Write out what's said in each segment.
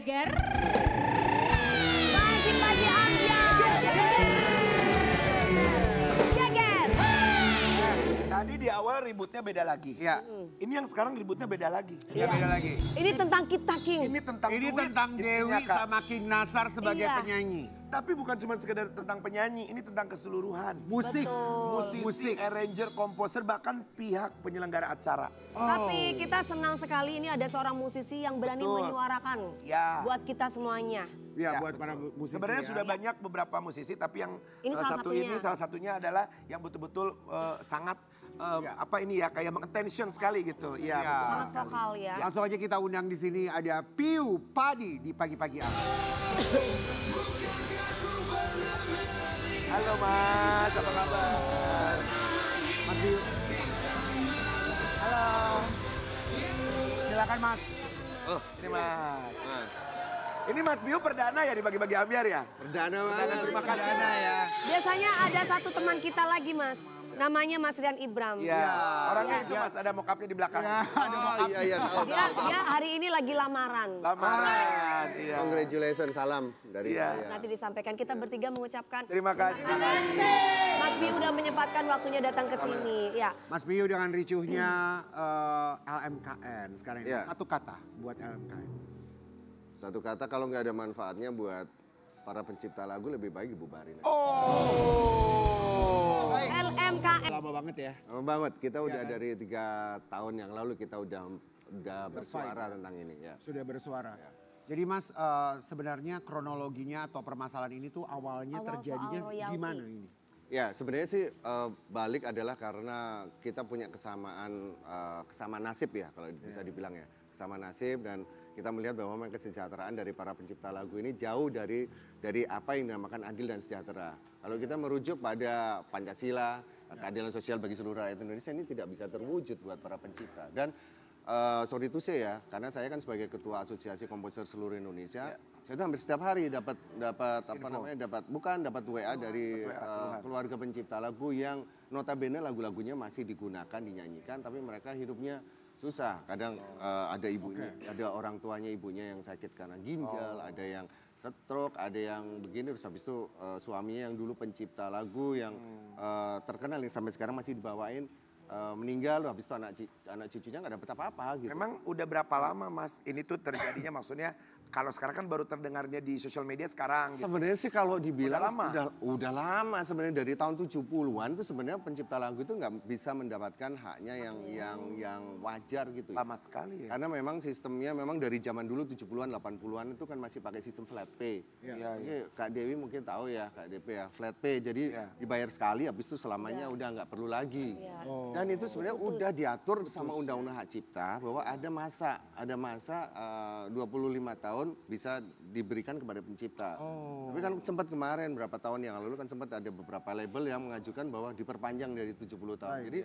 Jeger. Pagi-pagi ambiar. Jeger. Tadi di awal ributnya beda lagi. Iya. Ini yang sekarang ributnya beda lagi. Ya beda lagi. Ini tentang kita, King. Ini tentang Ini duit, tentang Dewi intinya, Kak. sama King Nasar sebagai Iya. penyanyi. Tapi bukan cuma sekedar tentang penyanyi, ini tentang keseluruhan. Musik. Betul. Musisi, arranger, komposer, bahkan pihak penyelenggara acara. Tapi kita senang sekali ini ada seorang musisi yang berani Betul. menyuarakan Ya. buat kita semuanya. Ya, buat para musisi. Sebenarnya ya. sudah banyak beberapa musisi, tapi yang Ini salah satunya. salah satunya adalah yang betul-betul sangat apa ini ya kayak mengattention sekali gitu. Iya. Iya. betul Sangat sekali. vokal ya. Langsung aja kita undang di sini ada Piu Padi di pagi-pagi apa. Halo Mas, apa kabar? Mas Piu. Halo. Silakan Mas. Oh, Ini Mas. Mas. Ini Mas Biu perdana ya di bagi-bagi ambiar ya? Perdana banget. terima kasih. Perdana ya. Biasanya ada satu teman kita lagi, Mas. Namanya Mas Rian Ibram. Iya. Orangnya itu Mas ada mokapnya di belakang. Oh, iya, tahu, Dia hari ini lagi lamaran. Lamaran. Iya. Congratulations, salam dari Iya. saya. Nanti disampaikan. Kita bertiga mengucapkan Terima kasih. Mas Biu udah menyempatkan waktunya datang ke sini. Ya. Mas Piu dengan ricuhnya LMKN sekarang ini. Iya. Satu kata buat LMKN. Satu kata kalau nggak ada manfaatnya buat para pencipta lagu lebih baik dibubarin. Oh. LMKN. Lama banget ya. Lama banget, kita udah dari 3 tahun yang lalu kita udah bersuara tentang ini ya. Sudah bersuara. Jadi Mas sebenarnya kronologinya atau permasalahan ini tuh awalnya Awal terjadinya soal royalti. gimana ini? Ya sebenarnya sih balik adalah karena kita punya kesamaan nasib ya kalau bisa dibilang ya. Kesamaan nasib dan kita melihat bahwa memang kesejahteraan dari para pencipta lagu ini jauh dari apa yang dinamakan adil dan sejahtera. Kalau kita merujuk pada Pancasila, keadilan sosial bagi seluruh rakyat Indonesia ini tidak bisa terwujud buat para pencipta. Dan sorry to say ya, karena saya kan sebagai ketua Asosiasi Komposer Seluruh Indonesia, saya itu hampir setiap hari dapat WA dari keluarga pencipta lagu yang notabene lagu-lagunya masih digunakan, dinyanyikan, tapi mereka hidupnya susah. Kadang ada ibunya, ada orang tuanya ibunya yang sakit karena ginjal, ada yang stroke, ada yang begini, terus habis itu suaminya yang dulu pencipta lagu yang terkenal yang sampai sekarang masih dibawain meninggal, habis itu anak cucunya nggak dapat apa-apa gitu. Memang udah berapa lama Mas ini tuh terjadinya maksudnya kalau sekarang kan baru terdengarnya di sosial media sekarang gitu. Sebenarnya sih kalau dibilang Udah lama? udah lama sebenarnya dari tahun 70-an itu sebenarnya pencipta lagu itu nggak bisa mendapatkan haknya yang wajar gitu ya. Lama sekali ya. Karena memang sistemnya memang dari zaman dulu 70-an 80-an itu kan masih pakai sistem flat pay. Iya, Jadi Kak Dewi mungkin tahu ya Kak DP ya flat pay. Jadi dibayar sekali habis itu selamanya udah nggak perlu lagi. Iya. Dan itu sebenarnya udah diatur sama Undang-Undang Hak Cipta bahwa ada masa 25 tahun bisa diberikan kepada pencipta. Tapi kan sempat kemarin berapa tahun yang lalu kan sempat ada beberapa label yang mengajukan bahwa diperpanjang dari 70 tahun. Jadi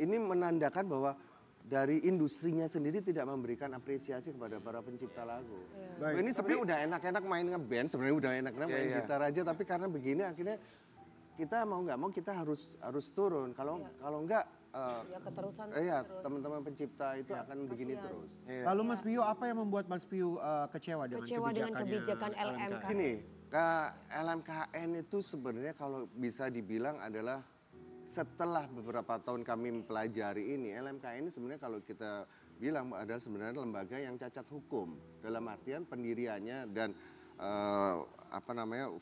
ini menandakan bahwa dari industrinya sendiri tidak memberikan apresiasi kepada para pencipta lagu. Ini sebenarnya udah enak-enak main ngeband, sebenarnya udah enak-enak main gitar aja, tapi karena begini akhirnya kita mau nggak mau kita harus turun. Kalau nggak Ya keterusan. teman-teman pencipta itu akan begini terus. Lalu Mas Piu apa yang membuat Mas Piu kecewa dengan kebijakan LMKN? Gini, LMKN itu sebenarnya kalau bisa dibilang adalah setelah beberapa tahun kami mempelajari ini, LMKN ini sebenarnya kalau kita bilang adalah sebenarnya lembaga yang cacat hukum. Dalam artian pendiriannya dan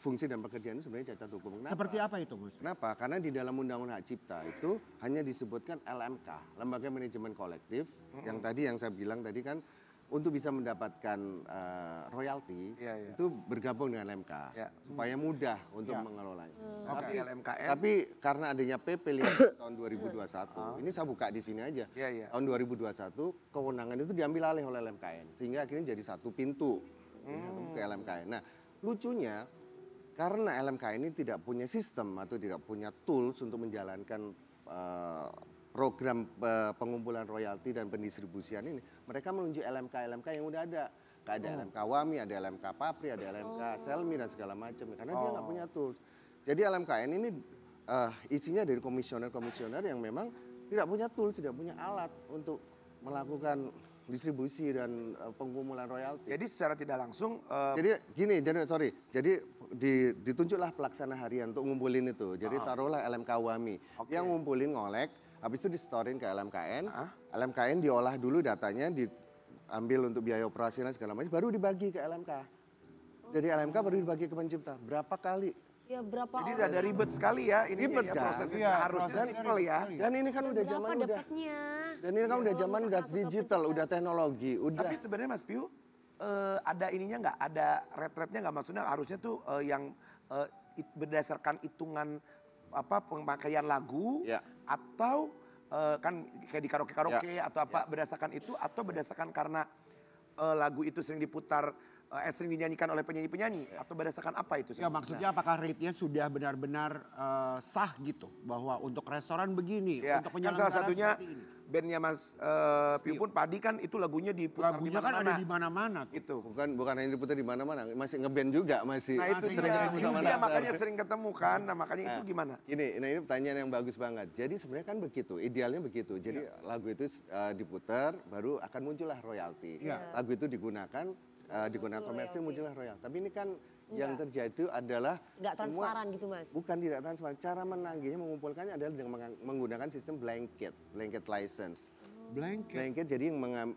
fungsi dan pekerjaannya sebenarnya cacat hukum. Kenapa? Seperti apa itu Mas? Kenapa? Karena di dalam Undang-Undang Hak Cipta itu hanya disebutkan LMK, Lembaga Manajemen Kolektif, yang saya bilang tadi kan untuk bisa mendapatkan royalti itu bergabung dengan LMK supaya mudah untuk mengelolanya. Tapi karena adanya PP 5 tahun 2021, ini saya buka di sini aja. Tahun 2021 kewenangan itu diambil alih oleh LMKN sehingga akhirnya jadi satu pintu. Ke LMKN. Nah, lucunya karena LMKN ini tidak punya sistem atau tidak punya tools untuk menjalankan program pengumpulan royalti dan pendistribusian ini, mereka menunjuk LMK yang udah ada. Ada LMK Wami, ada LMK Papri, ada LMK Selmi dan segala macam. Karena dia nggak punya tools. Jadi LMKN ini isinya dari komisioner-komisioner yang memang tidak punya tools, tidak punya alat untuk melakukan distribusi dan pengumpulan royalti. Jadi secara tidak langsung Jadi gini, jadi ditunjuklah pelaksana harian untuk ngumpulin itu. Jadi taruhlah LMK Wami yang ngumpulin ngolek, habis itu distorin ke LMKN. LMKN diolah dulu datanya, diambil untuk biaya operasional segala macam, baru dibagi ke LMK. Jadi LMK baru dibagi ke pencipta. Berapa kali? Ya berapa jadi orang? ada ribet sekali ya ini Ribet, ya, kan? prosesnya Iya, harusnya prosesnya simpel ribet ya. sekali. Dan ini kan udah Berapa zaman udah. dapatnya? Dan ini kan udah zaman udah digital, udah teknologi, udah. Tapi sebenarnya Mas Piu ada ininya nggak? Ada ret-retnya nggak? Maksudnya harusnya tuh yang berdasarkan hitungan pemakaian lagu Ya. atau kan kayak di karaoke atau apa berdasarkan itu atau berdasarkan karena lagu itu sering diputar sering dinyanyikan oleh penyanyi-penyanyi atau berdasarkan apa itu? Ya maksudnya apakah rate-nya sudah benar-benar sah gitu bahwa untuk restoran begini, Ya, untuk kan penyelenggara salah satunya seperti ini. bandnya Mas Piu pun Padi kan itu lagunya diputar Lagunya kan ada di mana-mana. Gitu. Bukan hanya diputar di mana-mana, masih ngeband juga masih. Nah itu sering dia, ketemu sama iya, Nazar. makanya sering ketemu kan, nah makanya itu gimana? Ini pertanyaan yang bagus banget. Jadi sebenarnya kan begitu, idealnya begitu. Jadi lagu itu diputar, baru akan muncullah royalti. Lagu itu digunakan komersil muncullah royalti. Tapi ini kan yang terjadi itu adalah Nggak transparan gitu Mas? Bukan tidak transparan. Cara menagihnya, mengumpulkannya adalah dengan menggunakan sistem blanket license. Blanket jadi yang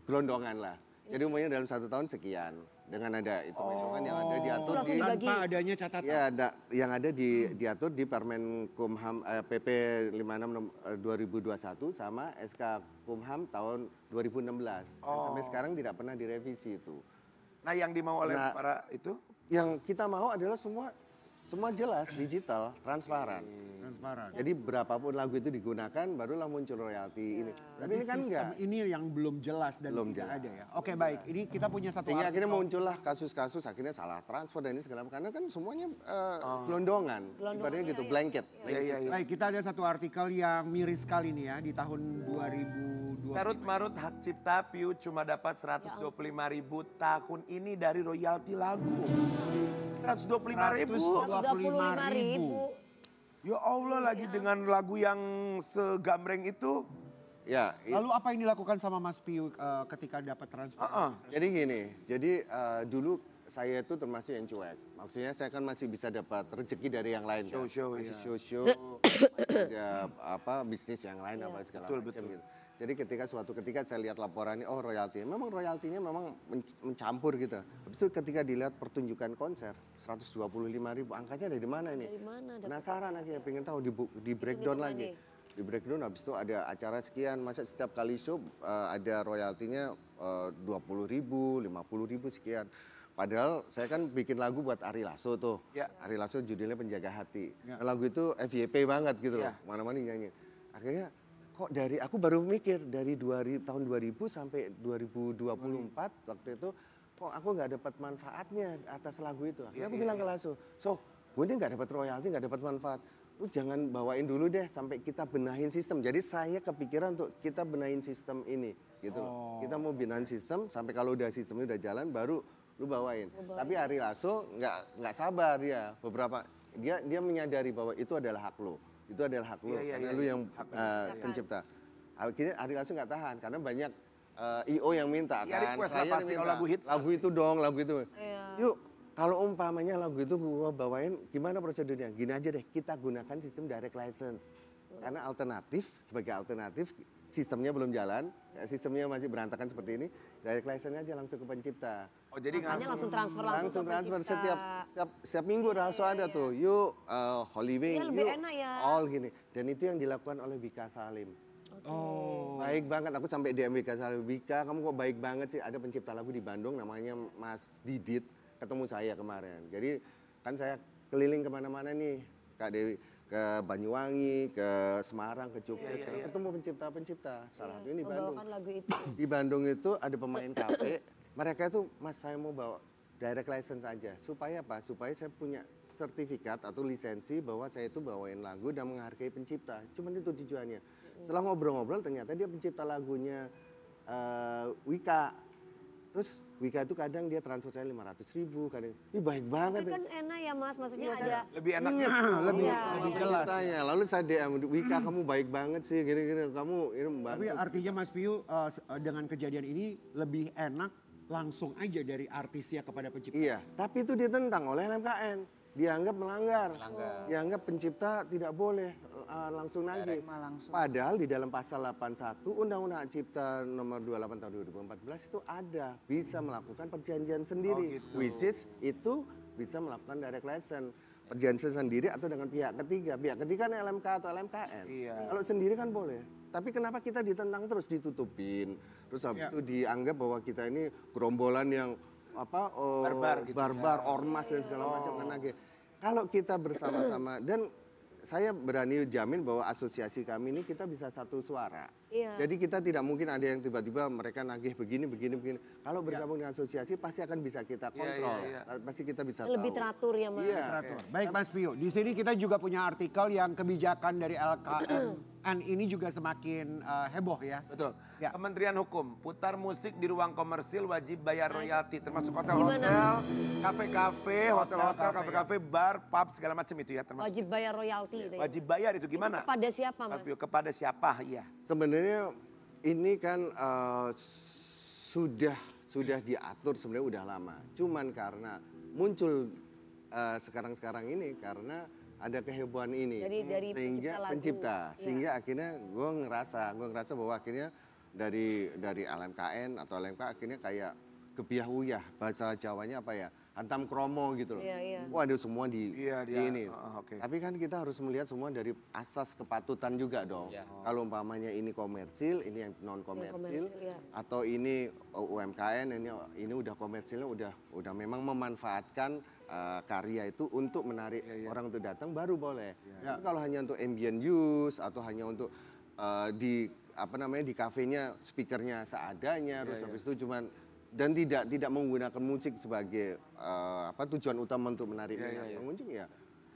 gelondongan lah. Jadi umumnya dalam 1 tahun sekian. Dengan ada hitung-hitungan yang ada diatur langsung di dibagi. Tanpa adanya catatan. ya yang ada diatur di Permen Kumham PP 56 2021 sama SK Kumham tahun 2016. Dan sampai sekarang tidak pernah direvisi itu. Nah yang dimau oleh Nah, para itu? Yang kita mau adalah semua jelas, digital, transparan. Transparan. Jadi berapapun lagu itu digunakan, barulah muncul royalti ini. Tapi ini kan Sistem enggak. ini yang belum jelas dan Belum tidak jelas. ada ya. Oke baik, ini kita punya satu Sehingga akhirnya artikel. muncullah kasus-kasus akhirnya salah transfer dan ini segala macam. Karena kan semuanya gelondongan. Ibaratnya gitu, blanket. Iya. Baik, kita ada satu artikel yang miris sekali nih ya di tahun 2020. Carut marut hak cipta Piu cuma dapat 125.000 tahun ini dari royalti lagu. 125.000. 35.000. Ya Allah lagi dengan lagu yang segambreng itu. Ya, Lalu apa yang dilakukan sama Mas Piu ketika dapat transfer? jadi gini, dulu saya itu termasuk yang cuek. Maksudnya saya kan masih bisa dapat rezeki dari yang lain kan. Show-show, Masih iya. show-show, masih ada bisnis yang lain apa segala macam gitu. Jadi suatu ketika saya lihat laporannya, oh royaltinya memang mencampur gitu. Habis itu ketika dilihat pertunjukan konser, 125.000, angkanya dari mana ini? Dari mana dapat? Penasaran akhirnya, pengen tahu di breakdown lagi. Di breakdown habis itu ada acara sekian, masa setiap kali show ada royaltinya 20.000, 50.000 sekian. Padahal saya kan bikin lagu buat Ari Lasso tuh. Ya. Ari Lasso judulnya Penjaga Hati. Nah, lagu itu FYP banget gitu loh, Ya. mana-mana nyanyi. Akhirnya kok aku baru mikir dari tahun 2000 sampai 2024 waktu itu kok aku nggak dapat manfaatnya atas lagu itu. Akhirnya aku bilang ke Lasso, gue ini nggak dapat royalti, nggak dapat manfaat. Lu jangan bawain dulu deh sampai kita benahin sistem. Jadi saya kepikiran untuk kita benahin sistem ini gitu loh. Kita mau benahin sistem sampai kalau udah sistemnya udah jalan baru lu bawain. Tapi Ari Lasso nggak sabar dia. Dia menyadari bahwa itu adalah hak lo. Itu adalah hak lo, karena lu yang pencipta. Akhirnya Ari Lasso nggak tahan karena banyak IO yang minta Ya, kan. request lah pasti kalau lagu hits Lagu pasti. itu dong, lagu itu. Iya. Yuk, kalau umpamanya lagu itu gua bawain, gimana prosedurnya? Gini aja deh, kita gunakan sistem direct license. Karena sebagai alternatif, sistemnya belum jalan, sistemnya masih berantakan seperti ini, direct license aja langsung ke pencipta. Oh jadi Makanya langsung transfer Langsung ke transfer pencipta. setiap minggu langsung ada tuh. Yuk Hollyway, Iya, lebih yuk enak ya. all gini. Dan itu yang dilakukan oleh Wika Salim. Oh. Baik banget, aku sampai DM Wika Salim. Wika, kamu kok baik banget sih, ada pencipta lagu di Bandung namanya Mas Didit, ketemu saya kemarin. Jadi kan saya keliling kemana-mana nih, Kak Dewi, ke Banyuwangi, ke Semarang, ke Jogja, ketemu pencipta-pencipta. Salah satunya di Bandung. Membawakan lagu itu. Di Bandung itu ada pemain kafe, mereka itu, Mas saya mau bawa direct license aja. Supaya apa? Supaya saya punya sertifikat atau lisensi bahwa saya itu bawain lagu dan menghargai pencipta. Cuman itu tujuannya. Setelah ngobrol-ngobrol ternyata dia pencipta lagunya Wika. Terus Wika itu kadang dia transfer saya 500.000, kadang ini baik banget. Tapi kan enak ya Mas, maksudnya Iya, ada Lebih enak. lebih jelas. Tanya. Lalu saya DM Wika, kamu baik banget sih, gini-gini. Kamu ini Tapi artinya Mas Piyu dengan kejadian ini lebih enak langsung aja dari artisnya kepada pencipta. Iya, tapi itu ditentang oleh LMKN. Dianggap melanggar. Dianggap pencipta tidak boleh langsung nagih. Padahal di dalam pasal 81 Undang-Undang Hak Cipta nomor 28 tahun 2014 itu ada bisa melakukan perjanjian sendiri. Which is itu bisa melakukan direct license. Perjanjian sendiri atau dengan pihak ketiga. Pihak ketiga kan LMK atau LMKN. Kalau sendiri kan boleh. Tapi kenapa kita ditentang terus, ditutupin. Terus habis itu dianggap bahwa kita ini gerombolan yang barbar, ormas dan segala macam kan lagi. Kalau kita bersama-sama dan saya berani jamin bahwa asosiasi kami ini kita bisa satu suara. Iya. Jadi kita tidak mungkin ada yang tiba-tiba mereka nagih begini. Kalau bergabung dengan asosiasi pasti akan bisa kita kontrol. Pasti kita bisa lebih tahu. teratur ya Mas. Iya. Teratur. Baik Mas Piyu, di sini kita juga punya artikel yang kebijakan dari LKN ini juga semakin heboh ya. Betul. Ya. Kementerian Hukum, putar musik di ruang komersil wajib bayar royalti. Termasuk hotel-hotel, kafe-kafe, hotel-hotel, kafe-kafe, bar, pub, segala macam itu ya. Termasuk. Wajib bayar royalti. Gitu ya. Wajib bayar itu gimana? Itu kepada siapa Mas? Mas Bio, kepada siapa? Iya. Sebenarnya ini kan sudah diatur sebenarnya udah lama. Cuman karena muncul sekarang-sekarang ini karena ada kehebohan ini Dari sehingga pencipta lagu. sehingga akhirnya gue ngerasa bahwa akhirnya dari LMKN atau LMK akhirnya kayak kebiah-uyah, bahasa Jawanya apa ya, hantam kromo gitu loh. Iya. Wah ada semua di ini. Okay. Tapi kan kita harus melihat semua dari asas kepatutan juga dong. Kalau umpamanya ini komersil, ini yang non komersil, atau ini UMKM, ini udah komersilnya udah memang memanfaatkan karya itu untuk menarik orang untuk datang baru boleh. Tapi kalau hanya untuk ambient use atau hanya untuk di kafenya speakernya seadanya, terus habis itu cuman dan tidak menggunakan musik sebagai tujuan utama untuk menarik minat pengunjung ya.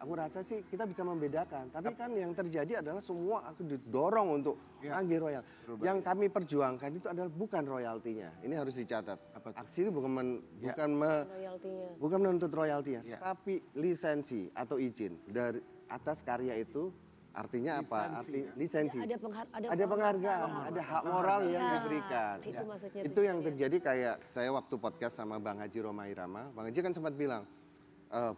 Aku rasa sih kita bisa membedakan. Tapi kan yang terjadi adalah semua aku didorong untuk nagih royal. Yang kami perjuangkan itu adalah bukan royaltinya. Ini harus dicatat. Aksi itu bukan menuntut royaltinya, tapi lisensi atau izin dari atas karya itu. Artinya apa? Lisensi. Ada penghargaan, ada hak moral yang diberikan. Itu maksudnya. Itu yang terjadi kayak saya waktu podcast sama Bang Haji Roma Irama. Bang Haji kan sempat bilang,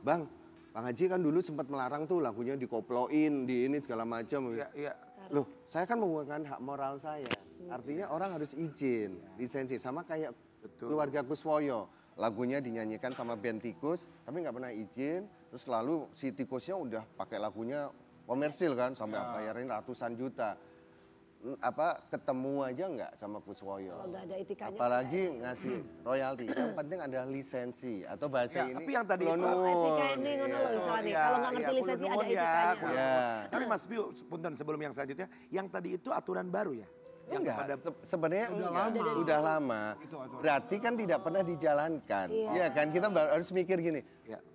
Bang Haji kan dulu sempat melarang tuh lagunya dikoploin, di ini segala macam. Loh, saya kan menggunakan hak moral saya. Artinya orang harus izin, lisensi. Sama kayak keluarga Kuswoyo. Lagunya dinyanyikan sama band tikus, tapi nggak pernah izin. Terus lalu si tikusnya udah pakai lagunya komersil kan sampai bayarin ratusan juta. Ketemu aja nggak sama Kuswoyo. Nggak ada etikanya. Apalagi ngasih royalti. Yang penting ada lisensi atau bahasa ini. Tapi yang tadi itu etika ini ngono loh istilahnya. Kalau nggak ngerti lisensi ada etikanya. Tapi Mas Bio, punten sebelum yang selanjutnya, yang tadi itu aturan baru ya? Enggak, sebenarnya sudah lama. Berarti kan tidak pernah dijalankan. Iya kan, kita harus mikir gini.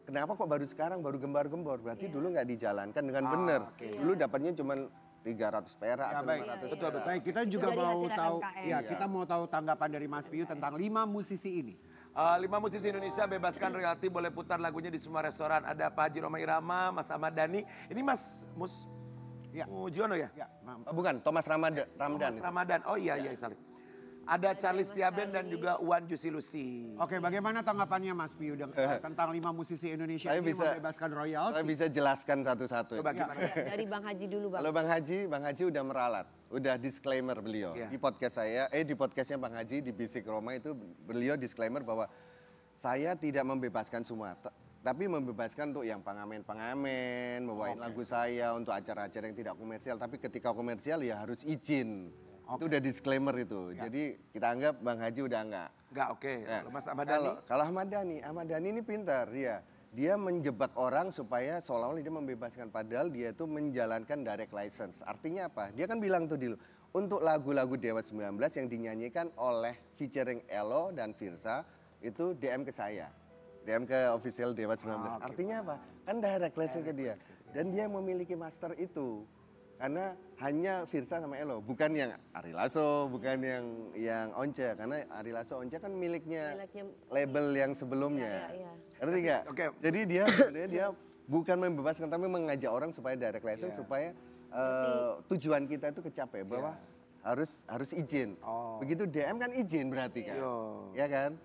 Kenapa kok baru sekarang, baru gembar-gembor? Berarti dulu nggak dijalankan dengan benar. Dulu dapatnya cuma 300 perak atau 500 betul. Baik, kita juga mau tahu kita mau tahu tanggapan dari Mas Piyu tentang 5 musisi ini. 5 musisi Indonesia bebaskan royalti, boleh putar lagunya di semua restoran. Ada Pak Haji Roma Irama, Mas Ahmad Dhani. Ini Mujiono ya? Bukan, Thomas Ramadan. Thomas Ramadan. Oh iya, saling. Ada Charles Tiaben dan juga Wan Jusilusi. Oke, bagaimana tanggapannya Mas Piyu tentang 5 musisi Indonesia ini membebaskan royalti? Saya bisa jelaskan satu-satu. Dari Bang Haji dulu Bang. Kalau Bang Haji udah meralat, udah disclaimer beliau. Di podcast saya, di podcastnya Bang Haji di Bisik Roma itu beliau disclaimer bahwa saya tidak membebaskan semua. Tapi membebaskan untuk yang pengamen-pengamen, membawain lagu saya untuk acara-acara yang tidak komersial. Tapi ketika komersial ya harus izin. Itu udah disclaimer itu. Jadi kita anggap Bang Haji udah enggak. Oke. Kalau Mas Ahmad Dhani? Kalau Ahmad Dhani ini pintar dia. Dia menjebak orang supaya seolah-olah dia membebaskan. Padahal dia itu menjalankan direct license. Artinya apa? Dia kan bilang tuh dulu. Untuk lagu-lagu Dewa 19 yang dinyanyikan oleh featuring Elo dan Firsa, itu DM ke saya. DM ke official Dewa 19. Artinya apa? Kan direct license ke dia. Dan dia memiliki master itu. karena hanya Virsa sama Elo, bukan yang Ari Lasso, bukan yang Once, karena Ari Lasso Once kan miliknya label yang sebelumnya. Ngerti nggak? Oke. Jadi dia bukan membebaskan tapi mengajak orang supaya direct license supaya tujuan kita itu kecapai bahwa harus izin. Begitu DM kan izin berarti kan. Ya kan?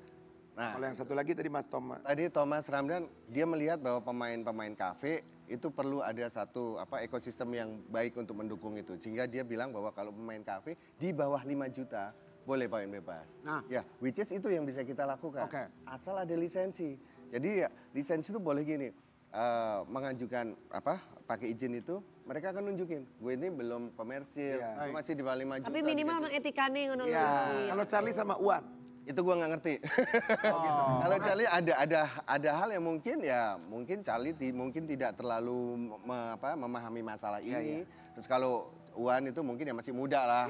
Nah, kalau yang satu lagi tadi Mas Thomas. Tadi Thomas Ramdan dia melihat bahwa pemain-pemain kafe itu perlu ada satu ekosistem yang baik untuk mendukung itu. Sehingga dia bilang bahwa kalau pemain kafe di bawah 5 juta boleh main bebas. Nah, ya, which is itu yang bisa kita lakukan. Asal ada lisensi. Jadi ya lisensi itu boleh gini, mengajukan pakai izin itu, mereka akan nunjukin, gue ini belum komersil, gue masih di bawah 5 juta. Tapi minimal memang etikane ngono lho. Kalau Charlie sama Uwan itu gue nggak ngerti. Kalau Charlie ada hal yang mungkin Charlie mungkin tidak terlalu memahami masalah ini. Terus kalau Wan itu mungkin ya masih muda lah.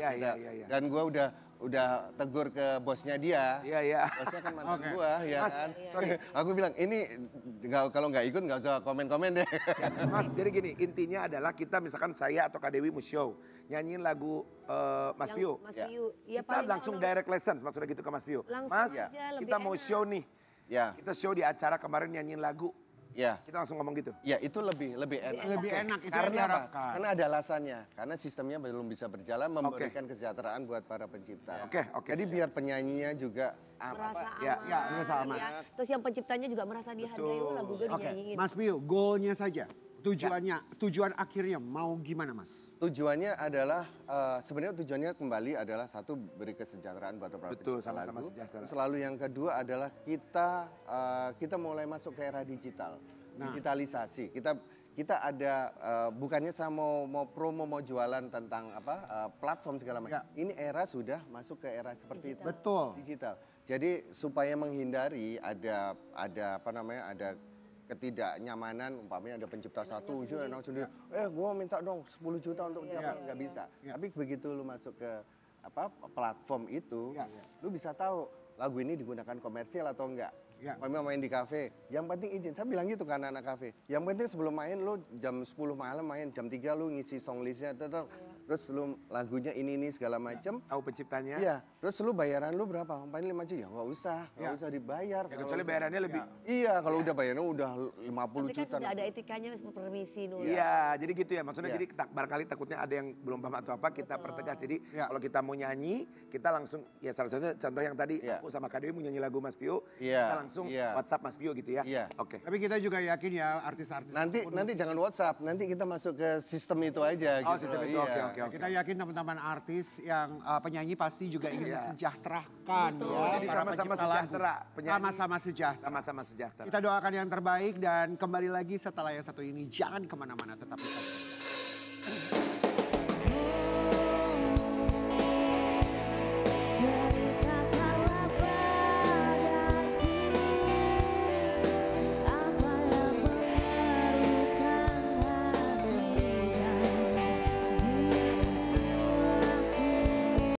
Dan gue udah tegur ke bosnya dia. Bosnya kan mantan gue, ya Mas, kan. sorry. Aku bilang ini kalau nggak ikut nggak usah komen-komen deh. Mas, jadi gini, intinya adalah kita misalkan saya atau Kak Dewi mau show, nyanyiin lagu Mas Pio. Mas Pio. Ya, Kita langsung direct license, maksudnya gitu ke Mas Pio. Langsung Mas, aja, lebih kita mau enak. show nih. Kita show di acara kemarin nyanyiin lagu. Kita langsung ngomong gitu. Ya, itu lebih enak. Lebih enak, itu yang Karena apa? diharapkan. Karena ada alasannya. Karena sistemnya belum bisa berjalan memberikan kesejahteraan buat para pencipta. Jadi biar penyanyinya juga merasa merasa aman. ya. Terus yang penciptanya juga merasa dihargai, lagu gue dinyanyiin. Mas Pio, goalnya saja. Tujuan akhirnya mau gimana Mas? Tujuannya adalah, sebenarnya tujuannya kembali adalah satu, beri kesejahteraan buat para pencipta sama-sama lagu. sejahtera. Selalu yang kedua adalah kita mulai masuk ke era digital, digitalisasi. Kita ada, bukannya saya mau promo, mau jualan tentang platform segala macam. Ini era sudah masuk ke era seperti itu. Betul. Digital. Jadi supaya menghindari ada ketidaknyamanan, umpamanya ada pencipta satu juga sendiri, gue minta dong 10 juta untuk nggak bisa. Tapi begitu lu masuk ke platform itu, lu bisa tahu lagu ini digunakan komersial atau enggak. Main di kafe, yang penting izin. Saya bilang gitu ke anak-anak kafe. Yang penting sebelum main lu jam 10 malam main, jam 3 lu ngisi song listnya, terus lu lagunya ini segala macam. Tahu penciptanya? Iya. Terus lu bayaran lu berapa? Umpamanya 5 juta, ya nggak usah dibayar. Kecuali bayarannya lebih. Iya, kalau udah bayarannya udah 50 Tapi kan juta. sudah ada etikanya, permisi dulu. Iya, jadi gitu ya. Maksudnya jadi barangkali takutnya ada yang belum paham atau apa, kita pertegas. Jadi kalau kita mau nyanyi, kita langsung, ya salah satunya contoh yang tadi aku sama Kak Dewi mau nyanyi lagu Mas Pio, kita langsung WhatsApp Mas Pio gitu ya. Oke. Tapi kita juga yakin ya artis-artis. Nanti jangan WhatsApp, nanti kita masuk ke sistem itu aja. Oh, gitu. sistem itu, oke. Kita yakin teman-teman artis yang penyanyi pasti juga ingin mensejahterakan ya. Jadi para sama-sama pencipta lagu. sejahtera. Penyanyi. Sama-sama sejahtera. Sama-sama sejahtera. Kita doakan yang terbaik dan kembali lagi setelah yang satu ini. Jangan kemana-mana, tetap bersama.